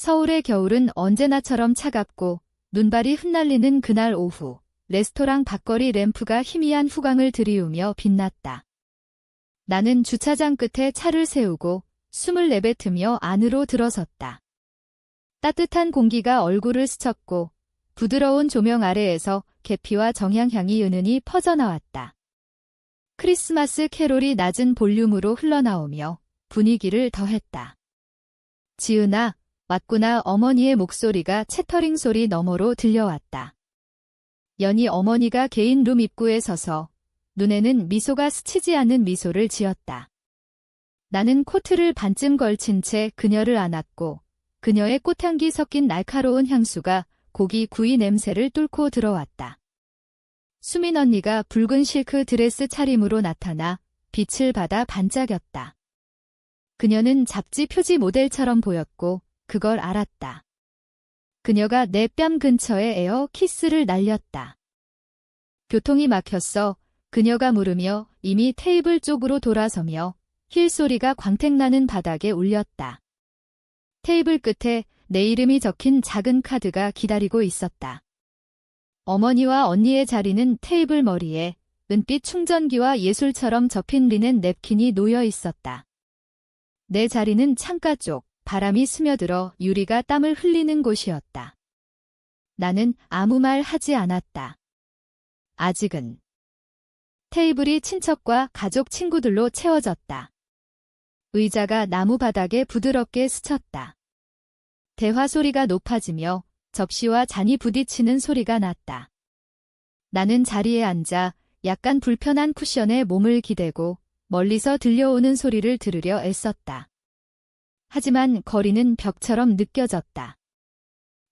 서울의 겨울은 언제나처럼 차갑고 눈발이 흩날리는 그날 오후, 레스토랑 밖거리 램프가 희미한 후광을 들이우며 빛났다. 나는 주차장 끝에 차를 세우고 숨을 내뱉으며 안으로 들어섰다. 따뜻한 공기가 얼굴을 스쳤고 부드러운 조명 아래에서 계피와 정향향이 은은히 퍼져나왔다. 크리스마스 캐롤이 낮은 볼륨으로 흘러나오며 분위기를 더했다. 지은아, 왔구나. 어머니의 목소리가 채터링 소리 너머로 들려왔다. 연희 어머니가 개인 룸 입구에 서서 눈에는 미소가 스치지 않는 미소를 지었다. 나는 코트를 반쯤 걸친 채 그녀를 안았고 그녀의 꽃향기 섞인 날카로운 향수가 고기 구이 냄새를 뚫고 들어왔다. 수민 언니가 붉은 실크 드레스 차림으로 나타나 빛을 받아 반짝였다. 그녀는 잡지 표지 모델처럼 보였고 그걸 알았다. 그녀가 내 뺨 근처에 에어 키스를 날렸다. 교통이 막혔어. 그녀가 물으며 이미 테이블 쪽으로 돌아서며 힐 소리가 광택나는 바닥에 울렸다. 테이블 끝에 내 이름이 적힌 작은 카드가 기다리고 있었다. 어머니와 언니의 자리는 테이블 머리에 은빛 충전기와 예술처럼 접힌 리넨 냅킨이 놓여 있었다. 내 자리는 창가 쪽, 바람이 스며들어 유리가 땀을 흘리는 곳이었다. 나는 아무 말 하지 않았다. 아직은. 테이블이 친척과 가족 친구들로 채워졌다. 의자가 나무 바닥에 부드럽게 스쳤다. 대화 소리가 높아지며 접시와 잔이 부딪히는 소리가 났다. 나는 자리에 앉아 약간 불편한 쿠션에 몸을 기대고 멀리서 들려오는 소리를 들으려 애썼다. 하지만 거리는 벽처럼 느껴졌다.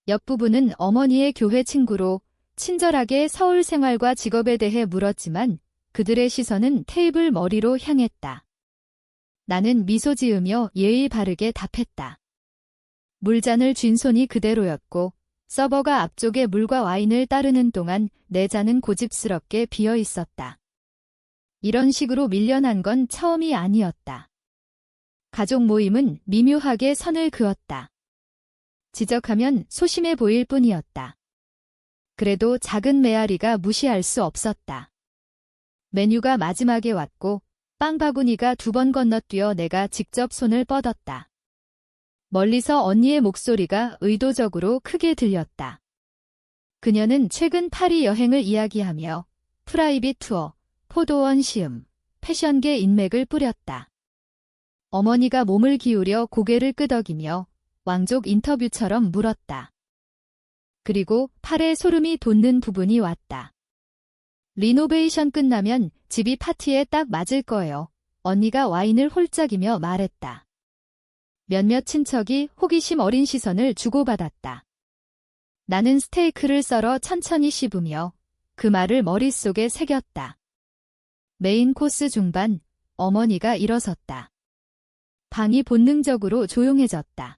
옆부부는 어머니의 교회 친구로 친절하게 서울 생활과 직업에 대해 물었지만 그들의 시선은 테이블 머리로 향했다. 나는 미소 지으며 예의 바르게 답했다. 물잔을 쥔 손이 그대로였고 서버가 앞쪽에 물과 와인을 따르는 동안 내 잔은 고집스럽게 비어 있었다. 이런 식으로 밀려난 건 처음이 아니었다. 가족 모임은 미묘하게 선을 그었다. 지적하면 소심해 보일 뿐이었다. 그래도 작은 메아리가 무시할 수 없었다. 메뉴가 마지막에 왔고 빵 바구니가 2번 건너뛰어 내가 직접 손을 뻗었다. 멀리서 언니의 목소리가 의도적으로 크게 들렸다. 그녀는 최근 파리 여행을 이야기하며 프라이빗 투어, 포도원 시음, 패션계 인맥을 뿌렸다. 어머니가 몸을 기울여 고개를 끄덕이며 왕족 인터뷰처럼 물었다. 그리고 팔에 소름이 돋는 부분이 왔다. 리노베이션 끝나면 집이 파티에 딱 맞을 거예요. 언니가 와인을 홀짝이며 말했다. 몇몇 친척이 호기심 어린 시선을 주고받았다. 나는 스테이크를 썰어 천천히 씹으며 그 말을 머릿속에 새겼다. 메인 코스 중반, 어머니가 일어섰다. 방이 본능적으로 조용해졌다.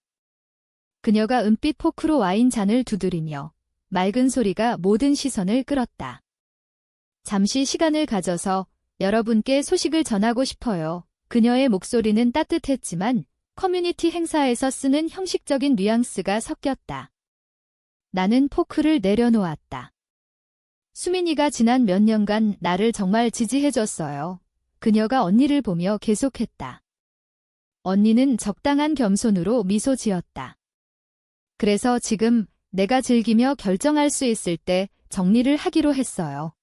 그녀가 은빛 포크로 와인 잔을 두드리며 맑은 소리가 모든 시선을 끌었다. 잠시 시간을 가져서 여러분께 소식을 전하고 싶어요. 그녀의 목소리는 따뜻했지만 커뮤니티 행사에서 쓰는 형식적인 뉘앙스가 섞였다. 나는 포크를 내려놓았다. 수민이가 지난 몇 년간 나를 정말 지지해줬어요. 그녀가 언니를 보며 계속했다. 언니는 적당한 겸손으로 미소 지었다. 그래서 지금 내가 즐기며 결정할 수 있을 때 정리를 하기로 했어요.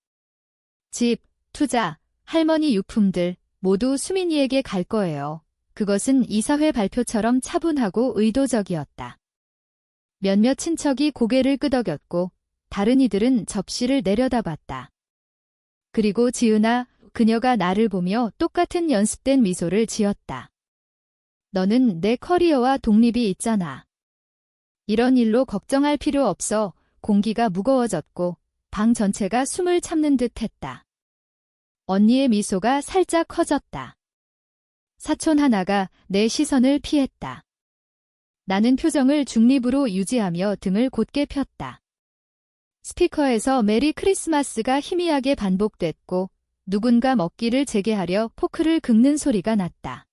집, 투자, 할머니 유품들 모두 수민이에게 갈 거예요. 그것은 이사회 발표처럼 차분하고 의도적이었다. 몇몇 친척이 고개를 끄덕였고 다른 이들은 접시를 내려다봤다. 그리고 지은아, 그녀가 나를 보며 똑같은 연습된 미소를 지었다. 너는 내 커리어와 독립이 있잖아. 이런 일로 걱정할 필요 없어. 공기가 무거워졌고 방 전체가 숨을 참는 듯 했다. 언니의 미소가 살짝 커졌다. 사촌 하나가 내 시선을 피했다. 나는 표정을 중립으로 유지하며 등을 곧게 폈다. 스피커에서 메리 크리스마스가 희미하게 반복됐고 누군가 먹기를 재개하려 포크를 긁는 소리가 났다.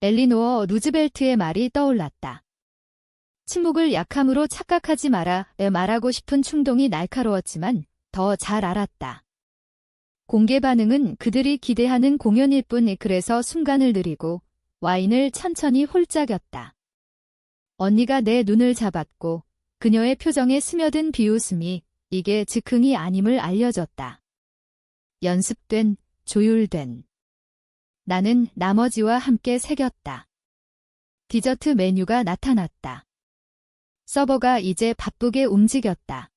엘리노어 루즈벨트의 말이 떠올랐다. 침묵을 약함으로 착각하지 마라. 말하고 싶은 충동이 날카로웠지만 더 잘 알았다. 공개 반응은 그들이 기대하는 공연일 뿐. 그래서 순간을 느리고 와인을 천천히 홀짝였다. 언니가 내 눈을 잡았고 그녀의 표정에 스며든 비웃음이 이게 즉흥이 아님을 알려줬다. 연습된, 조율된. 나는 나머지와 함께 새겼다. 디저트 메뉴가 나타났다. 서버가 이제 바쁘게 움직였다.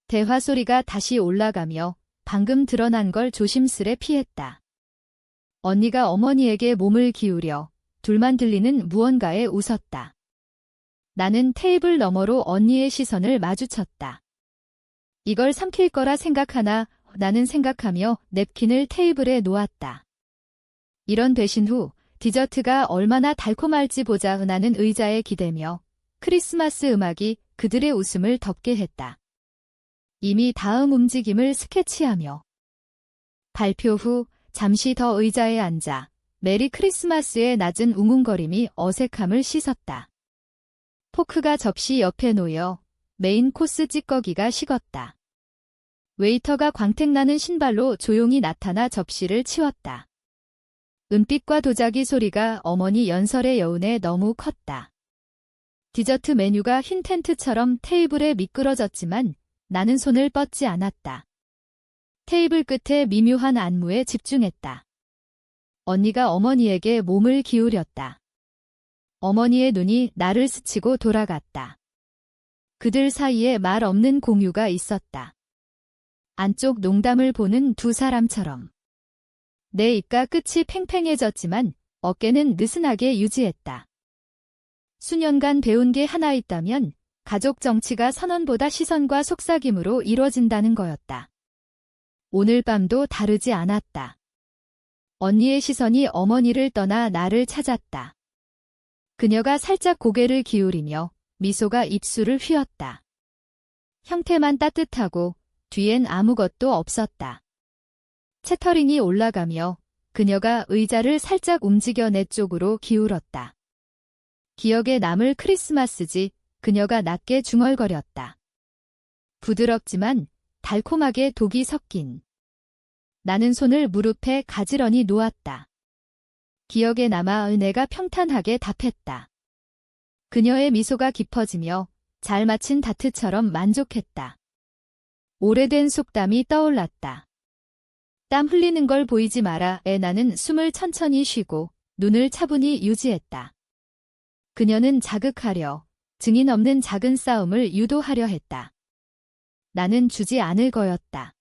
대화 소리가 다시 올라가며 방금 드러난 걸 조심스레 피했다. 언니가 어머니에게 몸을 기울여 둘만 들리는 무언가에 웃었다. 나는 테이블 너머로 언니의 시선을 마주쳤다. 이걸 삼킬 거라 생각하나? 나는 생각하며 냅킨을 테이블에 놓았다. 이런 대신 후 디저트가 얼마나 달콤할지 보자. 나는 의자에 기대며 크리스마스 음악이 그들의 웃음을 덮게 했다. 이미 다음 움직임을 스케치하며. 발표 후 잠시 더 의자에 앉아 메리 크리스마스의 낮은 웅웅거림이 어색함을 씻었다. 포크가 접시 옆에 놓여 메인 코스 찌꺼기가 식었다. 웨이터가 광택나는 신발로 조용히 나타나 접시를 치웠다. 은빛과 도자기 소리가 어머니 연설의 여운에 너무 컸다. 디저트 메뉴가 흰 텐트처럼 테이블에 미끄러졌지만 나는 손을 뻗지 않았다. 테이블 끝에 미묘한 안무에 집중했다. 언니가 어머니에게 몸을 기울였다. 어머니의 눈이 나를 스치고 돌아갔다. 그들 사이에 말 없는 공유가 있었다. 안쪽 농담을 보는 두 사람처럼. 내 입가 끝이 팽팽해졌지만 어깨는 느슨하게 유지했다. 수년간 배운 게 하나 있다면 가족 정치가 선언보다 시선과 속삭임으로 이뤄진다는 거였다. 오늘 밤도 다르지 않았다. 언니의 시선이 어머니를 떠나 나를 찾았다. 그녀가 살짝 고개를 기울이며 미소가 입술을 휘었다. 형태만 따뜻하고 뒤엔 아무것도 없었다. 채터링이 올라가며 그녀가 의자를 살짝 움직여 내 쪽으로 기울었다. 기억에 남을 크리스마스지. 그녀가 낮게 중얼거렸다. 부드럽지만 달콤하게 독이 섞인. 나는 손을 무릎에 가지런히 놓았다. 기억에 남아 내가 평탄하게 답했다. 그녀의 미소가 깊어지며 잘 맞힌 다트처럼 만족했다. 오래된 속담이 떠올랐다. 땀 흘리는 걸 보이지 마라. 나는 숨을 천천히 쉬고 눈을 차분히 유지했다. 그녀는 자극하려, 증인 없는 작은 싸움을 유도하려 했다. 나는 주지 않을 거였다.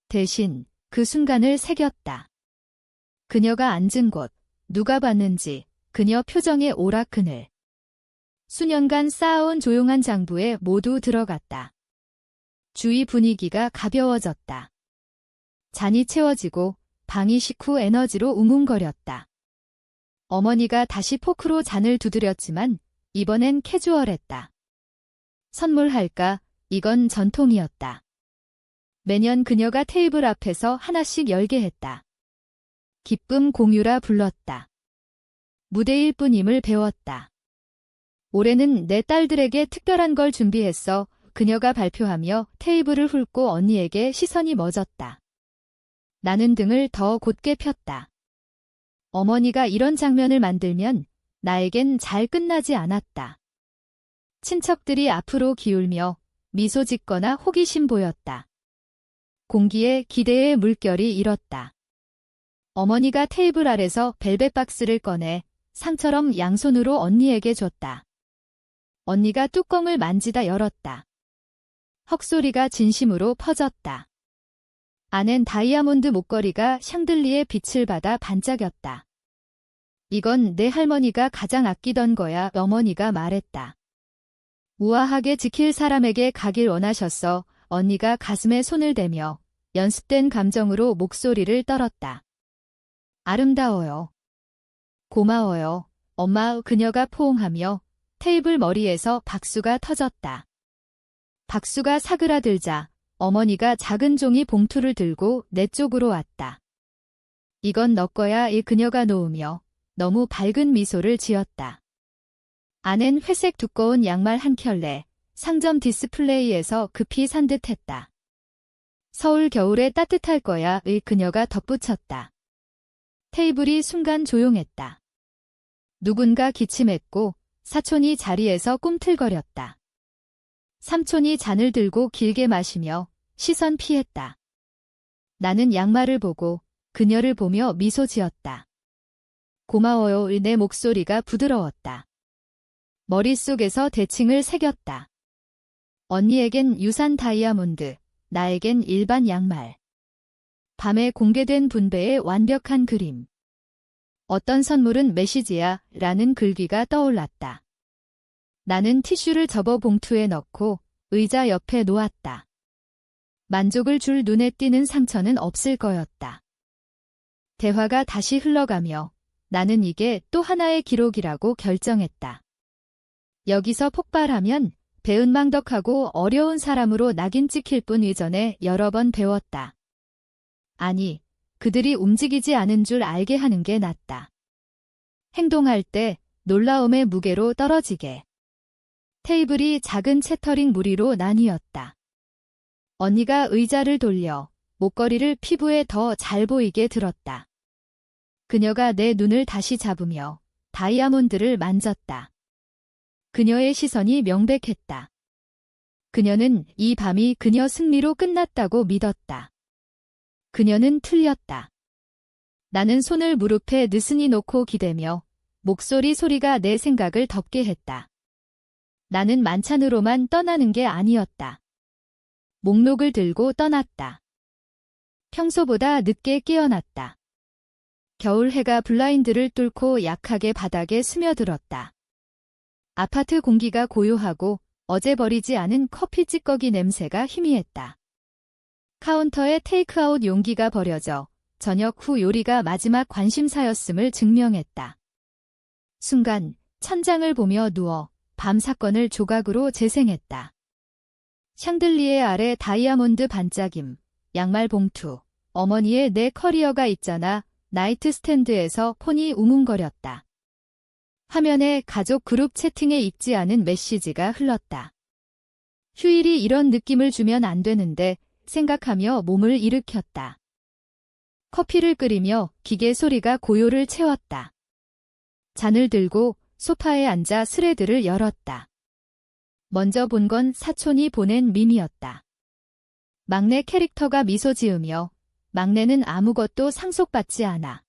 대신 그 순간을 새겼다. 그녀가 앉은 곳, 누가 봤는지, 그녀 표정의 오락그늘. 수년간 쌓아온 조용한 장부에 모두 들어갔다. 주위 분위기가 가벼워졌다. 잔이 채워지고 방이 식후 에너지로 웅웅거렸다. 어머니가 다시 포크로 잔을 두드렸지만 이번엔 캐주얼했다. 선물할까? 이건 전통이었다. 매년 그녀가 테이블 앞에서 하나씩 열게 했다. 기쁨 공유라 불렀다. 무대일 뿐임을 배웠다. 올해는 내 딸들에게 특별한 걸 준비했어. 그녀가 발표하며 테이블을 훑고 언니에게 시선이 멎었다. 나는 등을 더 곧게 폈다. 어머니가 이런 장면을 만들면 나에겐 잘 끝나지 않았다. 친척들이 앞으로 기울며 미소 짓거나 호기심 보였다. 공기에 기대의 물결이 일었다. 어머니가 테이블 아래서 벨벳 박스를 꺼내 상처럼 양손으로 언니에게 줬다. 언니가 뚜껑을 만지다 열었다. 헉소리가 진심으로 퍼졌다. 안엔 다이아몬드 목걸이가 샹들리에 빛을 받아 반짝였다. 이건 내 할머니가 가장 아끼던 거야. 어머니가 말했다. 우아하게 지킬 사람에게 가길 원하셨어. 언니가 가슴에 손을 대며 연습된 감정으로 목소리를 떨었다. 아름다워요. 고마워요. 엄마. 그녀가 포옹하며 테이블 머리에서 박수가 터졌다. 박수가 사그라들자 어머니가 작은 종이 봉투를 들고 내 쪽으로 왔다. 이건 너 거야. 그녀가 놓으며 너무 밝은 미소를 지었다. 안엔 회색 두꺼운 양말 한 켤레, 상점 디스플레이에서 급히 산 듯했다. 서울 겨울에 따뜻할 거야의 그녀가 덧붙였다. 테이블이 순간 조용했다. 누군가 기침했고 사촌이 자리에서 꿈틀거렸다. 삼촌이 잔을 들고 길게 마시며 시선 피했다. 나는 양말을 보고 그녀를 보며 미소 지었다. 고마워요의 내 목소리가 부드러웠다. 머릿속에서 대칭을 새겼다. 언니에겐 유산 다이아몬드, 나에겐 일반 양말. 밤에 공개된 분배의 완벽한 그림. 어떤 선물은 메시지야 라는 글귀가 떠올랐다. 나는 티슈를 접어 봉투에 넣고 의자 옆에 놓았다. 만족을 줄 눈에 띄는 상처는 없을 거였다. 대화가 다시 흘러가며 나는 이게 또 하나의 기록이라고 결정했다. 여기서 폭발하면 배은망덕하고 어려운 사람으로 낙인 찍힐 뿐 이전에 여러 번 배웠다. 아니, 그들이 움직이지 않은 줄 알게 하는 게 낫다. 행동할 때 놀라움의 무게로 떨어지게. 테이블이 작은 채터링 무늬로 나뉘었다. 언니가 의자를 돌려 목걸이를 피부에 더 잘 보이게 들었다. 그녀가 내 눈을 다시 잡으며 다이아몬드를 만졌다. 그녀의 시선이 명백했다. 그녀는 이 밤이 그녀 승리로 끝났다고 믿었다. 그녀는 틀렸다. 나는 손을 무릎에 느슨히 놓고 기대며 목소리 소리가 내 생각을 덮게 했다. 나는 만찬으로만 떠나는 게 아니었다. 목록을 들고 떠났다. 평소보다 늦게 깨어났다. 겨울 해가 블라인드를 뚫고 약하게 바닥에 스며들었다. 아파트 공기가 고요하고 어제 버리지 않은 커피 찌꺼기 냄새가 희미했다. 카운터에 테이크아웃 용기가 버려져 저녁 후 요리가 마지막 관심사였음을 증명했다. 순간 천장을 보며 누워 밤 사건을 조각으로 재생했다. 샹들리에 아래 다이아몬드 반짝임, 양말 봉투, 어머니의 내 커리어가 있잖아. 나이트 스탠드에서 폰이 웅웅거렸다. 화면에 가족 그룹 채팅에 읽지 않은 메시지가 흘렀다. 휴일이 이런 느낌을 주면 안 되는데 생각하며 몸을 일으켰다. 커피를 끓이며 기계 소리가 고요를 채웠다. 잔을 들고 소파에 앉아 스레드를 열었다. 먼저 본 건 사촌이 보낸 밈이었다. 막내 캐릭터가 미소 지으며 막내는 아무것도 상속받지 않아.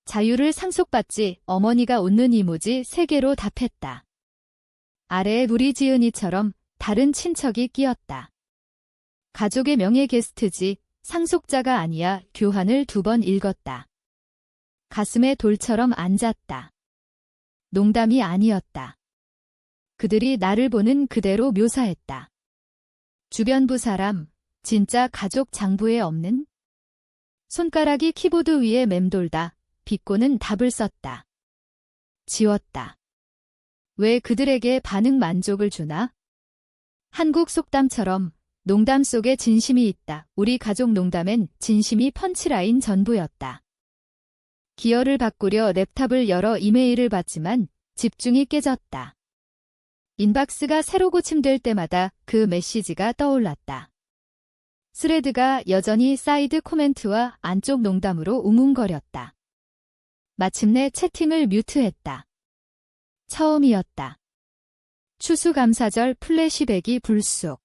자유를 상속받지 어머니가 웃는 이모지 3개로 답했다. 아래에 우리 지은이처럼 다른 친척이 끼었다. 가족의 명예 게스트지 상속자가 아니야. 교환을 2번 읽었다. 가슴에 돌처럼 앉았다. 농담이 아니었다. 그들이 나를 보는 그대로 묘사했다. 주변부 사람, 진짜 가족 장부에 없는? 손가락이 키보드 위에 맴돌다 비꼬는 답을 썼다. 지웠다. 왜 그들에게 반응 만족을 주나? 한국 속담처럼 농담 속에 진심이 있다. 우리 가족 농담엔 진심이 펀치라인 전부였다. 기어를 바꾸려 랩탑을 열어 이메일을 봤지만 집중이 깨졌다. 인박스가 새로 고침될 때마다 그 메시지가 떠올랐다. 스레드가 여전히 사이드 코멘트와 안쪽 농담으로 웅웅거렸다. 마침내 채팅을 뮤트했다. 처음이었다. 추수감사절 플래시백이 불쑥.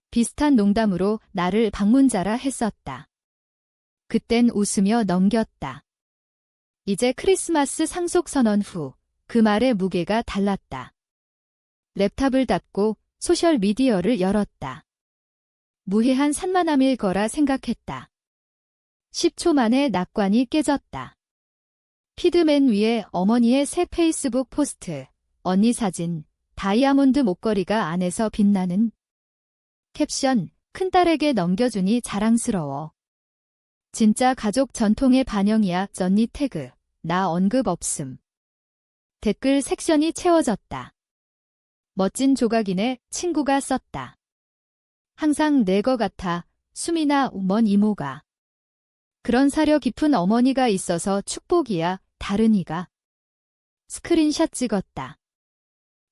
비슷한 농담으로 나를 방문자라 했었다. 그땐 웃으며 넘겼다. 이제 크리스마스 상속 선언 후 그 말의 무게가 달랐다. 랩탑을 닫고 소셜미디어를 열었다. 무해한 산만함일 거라 생각했다. 10초 만에 낙관이 깨졌다. 피드맨 위에 어머니의 새 페이스북 포스트, 언니 사진, 다이아몬드 목걸이가 안에서 빛나는 캡션, 큰딸에게 넘겨주니 자랑스러워. 진짜 가족 전통의 반영이야. 언니 태그, 나 언급 없음. 댓글 섹션이 채워졌다. 멋진 조각이네. 친구가 썼다. 항상 내 거 같아. 수미나 먼 이모가. 그런 사려 깊은 어머니가 있어서 축복이야. 다른 이가. 스크린샷 찍었다.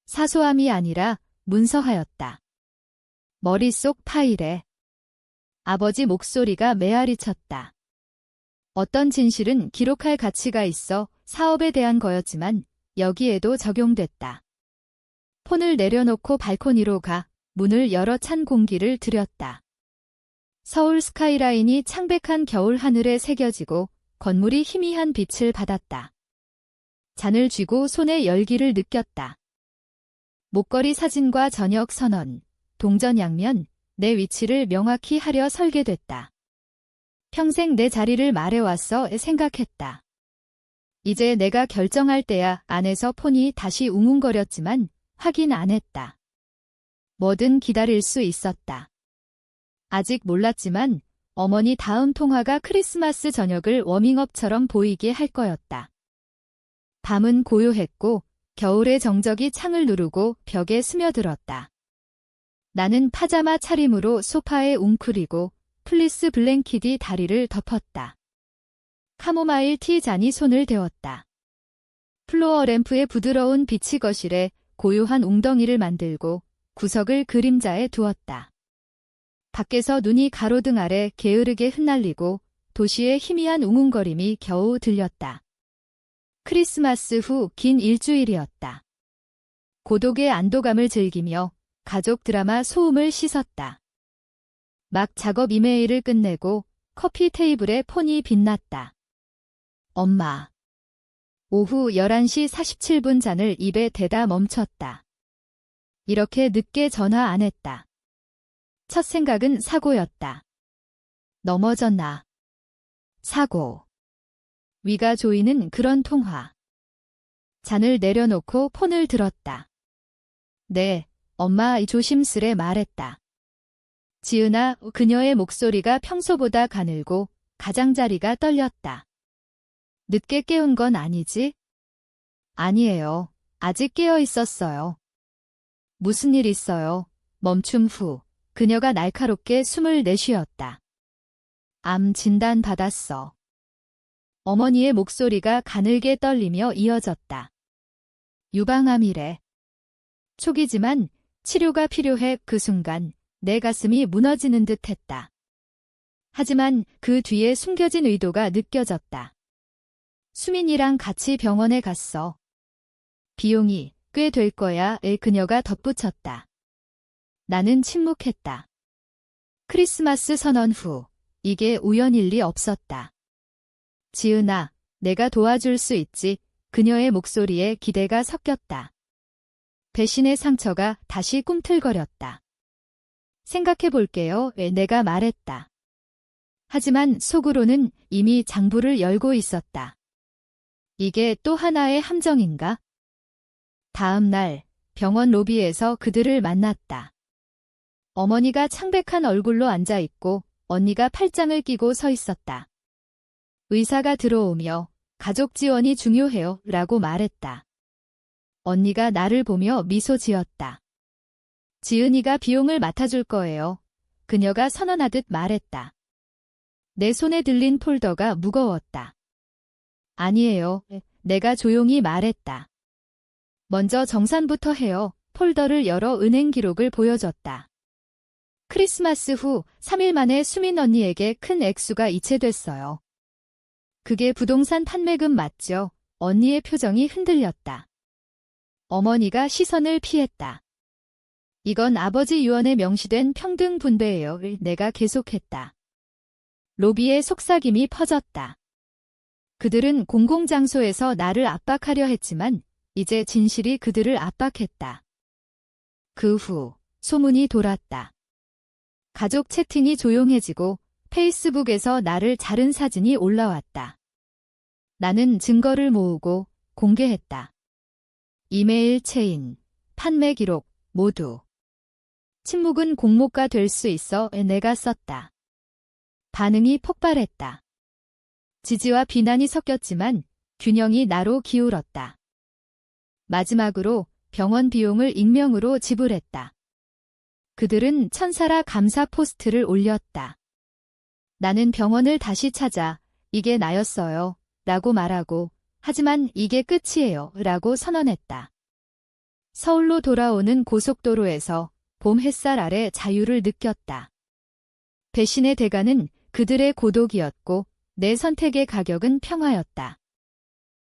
사소함이 아니라 문서하였다. 머릿속 파일에 아버지 목소리가 메아리 쳤다. 어떤 진실은 기록할 가치가 있어 사업에 대한 거였지만 여기에도 적용됐다. 폰을 내려놓고 발코니로 가 문을 열어 찬 공기를 들였다. 서울 스카이라인이 창백한 겨울 하늘에 새겨지고 건물이 희미한 빛을 받았다. 잔을 쥐고 손에 열기를 느꼈다. 목걸이 사진과 저녁 선언, 동전양면, 내 위치를 명확히 하려 설계됐다. 평생 내 자리를 말해왔어 생각했다. 이제 내가 결정할 때야. 안에서 폰이 다시 웅웅거렸지만 확인 안 했다. 뭐든 기다릴 수 있었다. 아직 몰랐지만 어머니 다음 통화가 크리스마스 저녁을 워밍업처럼 보이게 할 거였다. 밤은 고요했고 겨울의 정적이 창을 누르고 벽에 스며들었다. 나는 파자마 차림으로 소파에 웅크리고 플리스 블랭킷이 다리를 덮었다. 카모마일 티 잔이 손을 데웠다. 플로어 램프의 부드러운 빛이 거실에 고요한 웅덩이를 만들고 구석을 그림자에 두었다. 밖에서 눈이 가로등 아래 게으르게 흩날리고 도시의 희미한 웅웅거림이 겨우 들렸다. 크리스마스 후 긴 일주일이었다. 고독의 안도감을 즐기며 가족 드라마 소음을 씻었다. 막 작업 이메일을 끝내고 커피 테이블에 폰이 빛났다. 엄마. 오후 11시 47분 잔을 입에 대다 멈췄다. 이렇게 늦게 전화 안 했다. 첫 생각은 사고였다. 넘어졌나? 사고. 위가 조이는 그런 통화. 잔을 내려놓고 폰을 들었다. 네, 엄마 조심스레 말했다. 지은아, 그녀의 목소리가 평소보다 가늘고 가장자리가 떨렸다. 늦게 깨운 건 아니지? 아니에요. 아직 깨어 있었어요. 무슨 일 있어요? 멈춤 후 그녀가 날카롭게 숨을 내쉬었다. 암 진단 받았어. 어머니의 목소리가 가늘게 떨리며 이어졌다. 유방암이래. 초기지만 치료가 필요해. 그 순간 내 가슴이 무너지는 듯 했다. 하지만 그 뒤에 숨겨진 의도가 느껴졌다. 수민이랑 같이 병원에 갔어. 비용이 꽤 될 거야. 그녀가 덧붙였다. 나는 침묵했다. 크리스마스 선언 후 이게 우연일 리 없었다. 지은아, 내가 도와줄 수 있지. 그녀의 목소리에 기대가 섞였다. 배신의 상처가 다시 꿈틀거렸다. 생각해 볼게요. 내가 말했다. 하지만 속으로는 이미 장부를 열고 있었다. 이게 또 하나의 함정인가? 다음 날 병원 로비에서 그들을 만났다. 어머니가 창백한 얼굴로 앉아있고 언니가 팔짱을 끼고 서 있었다. 의사가 들어오며 가족 지원이 중요해요 라고 말했다. 언니가 나를 보며 미소 지었다. 지은이가 비용을 맡아줄 거예요. 그녀가 선언하듯 말했다. 내 손에 들린 폴더가 무거웠다. 아니에요. 내가 조용히 말했다. 먼저 정산부터 해요. 폴더를 열어 은행 기록을 보여줬다. 크리스마스 후 3일 만에 수민 언니에게 큰 액수가 이체됐어요. 그게 부동산 판매금 맞죠? 언니의 표정이 흔들렸다. 어머니가 시선을 피했다. 이건 아버지 유언에 명시된 평등 분배예요. 내가 계속했다. 로비의 속삭임이 퍼졌다. 그들은 공공장소에서 나를 압박하려 했지만 이제 진실이 그들을 압박했다. 그 후 소문이 돌았다. 가족 채팅이 조용해지고 페이스북에서 나를 자른 사진이 올라왔다. 나는 증거를 모으고 공개했다. 이메일 체인, 판매 기록 모두. 침묵은 공모가 될 수 있어 내가 썼다. 반응이 폭발했다. 지지와 비난이 섞였지만 균형이 나로 기울었다. 마지막으로 병원 비용을 익명으로 지불했다. 그들은 천사라 감사 포스트를 올렸다. 나는 병원을 다시 찾아 이게 나였어요 라고 말하고 하지만 이게 끝이에요 라고 선언했다. 서울로 돌아오는 고속도로에서 봄 햇살 아래 자유를 느꼈다. 배신의 대가는 그들의 고독이었고 내 선택의 가격은 평화였다.